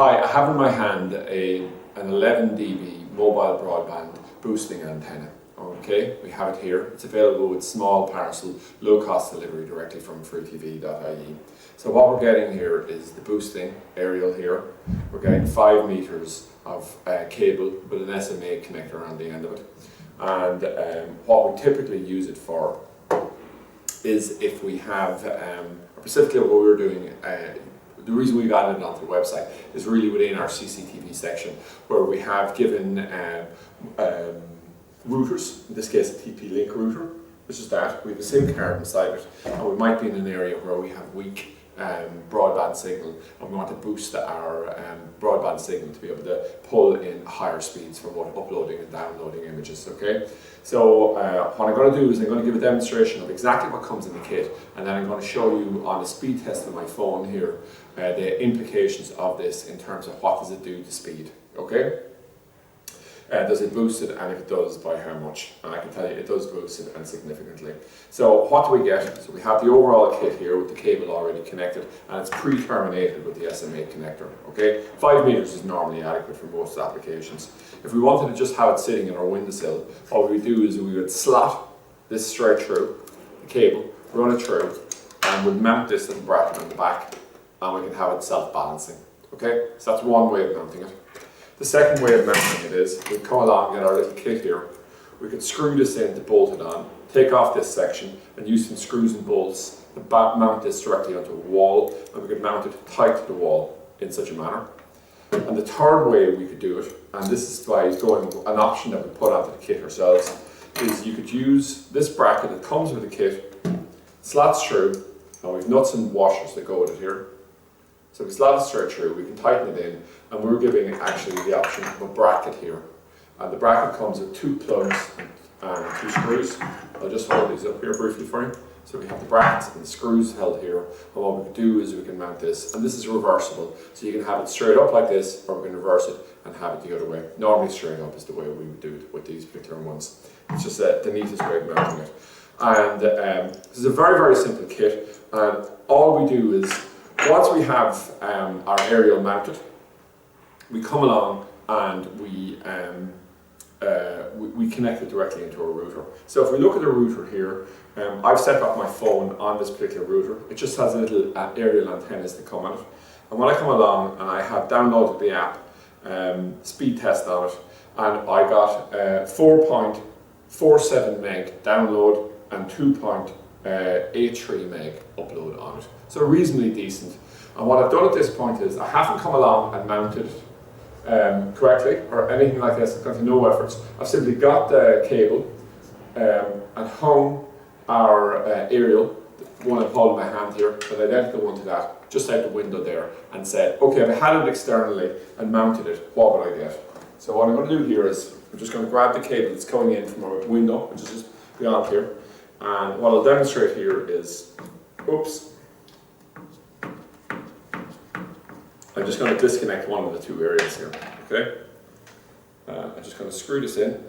Hi, I have in my hand an 11 dB mobile broadband boosting antenna. Okay, we have it here. It's available with small parcel, low cost delivery directly from freetv.ie. So what we're getting here is the boosting aerial here. We're getting 5 meters of cable with an SMA connector on the end of it. And what we typically use it for is if we have, specifically what we're doing, the reason we've added it onto the website is really within our CCTV section, where we have given routers, in this case a TP-Link router, which is that. We have a SIM card inside it, and we might be in an area where we have weak broadband signal, and we want to boost our broadband signal to be able to pull in higher speeds for both uploading and downloading images. Okay, so what I'm going to do is I'm going to give a demonstration of exactly what comes in the kit, and then I'm going to show you on a speed test on my phone here the implications of this in terms of what does it do to speed. Okay. Does it boost it, and if it does, by how much? And I can tell you it does boost it, and significantly. So what do we get? So we have the overall kit here with the cable already connected, and it's pre-terminated with the SMA connector. Okay, 5 meters is normally adequate for most applications. If we wanted to just have it sitting in our windowsill, what we would do is we would slot this straight through the cable, run it through, and we'd mount this little bracket on the back, and we can have it self-balancing. Okay, so that's one way of mounting it. The second way of mounting it is, we come along and get our little kit here. We could screw this in to bolt it on, take off this section, and use some screws and bolts to mount this directly onto a wall, and we could mount it tight to the wall in such a manner. And the third way we could do it, and this is by going an option that we put onto the kit ourselves, is you could use this bracket that comes with the kit, slots through, and we've nuts and washers that go with it here. So we slot it straight through, we can tighten it in, and we're giving actually the option of a bracket here. And the bracket comes with 2 plugs and 2 screws. I'll just hold these up here briefly for you. So we have the brackets and the screws held here, and what we can do is we can mount this, and this is reversible. So you can have it straight up like this, or we can reverse it and have it the other way. Normally straight up is the way we would do it with these particular ones. It's just the neatest way of mounting it. And this is a very, very simple kit, and all we do is, once we have our aerial mounted, we come along and we connect it directly into a router. So if we look at the router here, I've set up my phone on this particular router. It just has a little aerial antennas that come on it. And when I come along and I have downloaded the app, speed test on it, and I got 4.47 meg download and 2.83 meg upload on it. So reasonably decent. And what I've done at this point is I haven't come along and mounted it correctly or anything like this. I've gone to no efforts. I've simply got the cable and hung our aerial, the one I'm holding in my hand here, an identical one to that, just out the window there, and said, okay, if I had it externally and mounted it, what would I get? So what I'm going to do here is I'm just going to grab the cable that's coming in from our window, which is just beyond here, and what I'll demonstrate here is, oops, I'm just going to disconnect one of the 2 areas here, okay? I'm just going to screw this in.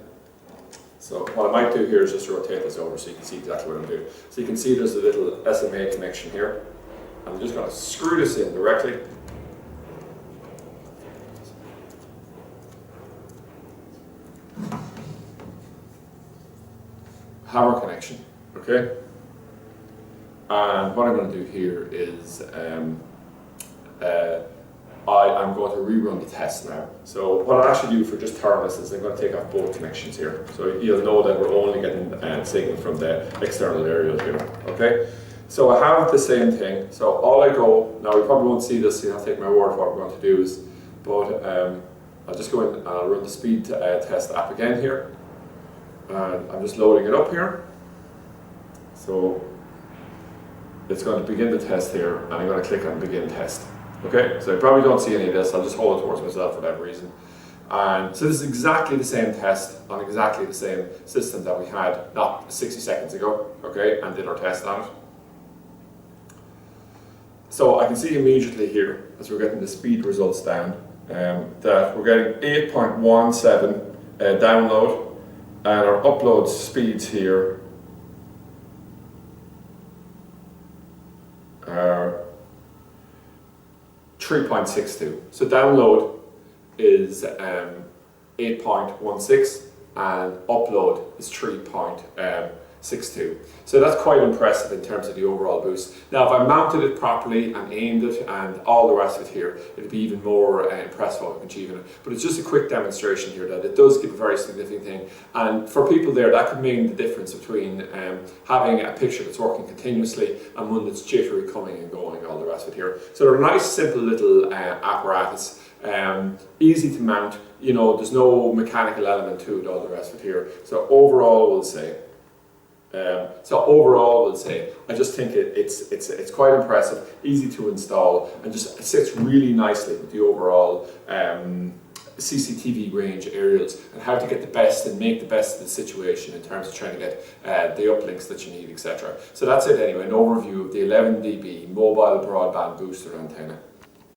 So what I might do here is just rotate this over so you can see exactly what I'm doing. So you can see there's a little SMA connection here. I'm just going to screw this in directly. Have our connection, okay? And what I'm going to do here is I'm going to rerun the test now. So what I'll actually do for just thoroughness is I'm going to take off both connections here. So you'll know that we're only getting signal from the external aerial here, okay? So I have the same thing. So all I go, now you probably won't see this, so you'll have to take my word for what we're going to do is, but I'll just go in and I'll run the speed test app again here. And I'm just loading it up here. So it's going to begin the test here, and I'm going to click on begin test. Okay, so you probably don't see any of this, I'll just hold it towards myself for that reason. And so this is exactly the same test on exactly the same system that we had not 60 seconds ago, okay, and did our test on it. So I can see immediately here, as we're getting the speed results down, that we're getting 8.17 download, and our upload speeds here are 3.62. So download is 8.16 and upload is 3.62. So that's quite impressive in terms of the overall boost. Now if I mounted it properly and aimed it and all the rest of it here, it'd be even more impressive what we can achieve in it. But it's just a quick demonstration here that it does give a very significant thing. And for people there, that could mean the difference between having a picture that's working continuously and one that's jittery, coming and going, all the rest of it here. So they're a nice simple little apparatus. Easy to mount, you know, there's no mechanical element to it, all the rest of it here. So overall we'll say, I just think it's quite impressive, easy to install, and just it sits really nicely with the overall CCTV range aerials and how to get the best and make the best of the situation in terms of trying to get the uplinks that you need, etc. So that's it anyway, an overview of the 11 dB mobile broadband booster antenna.